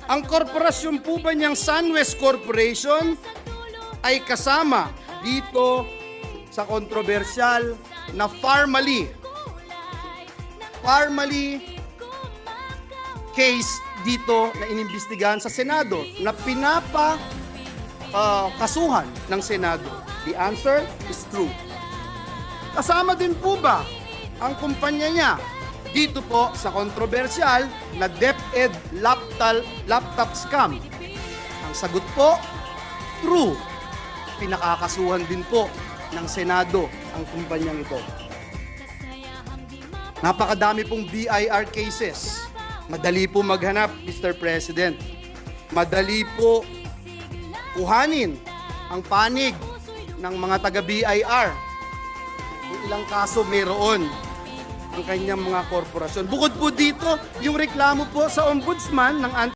Ang korporasyon po ba niyang SunWest Corporation ay kasama dito sa kontrobersyal na Farmally case dito na inimbestigahan sa Senado na kasuhan ng Senado? The answer is true. Kasama din po ba ang kumpanya niya dito po sa kontrobersyal na DepEd laptop scam? Ang sagot po, true. Pinakakasuhan din po ng Senado ang kumpanyang ito. Napakadami pong BIR cases. Madali po maghanap, Mr. President. Madali po kuhanin ang panig ng mga taga-BIR. Kung ilang kaso mayroon ang kanyang mga korporasyon. Bukod po dito, yung reklamo po sa ombudsman ng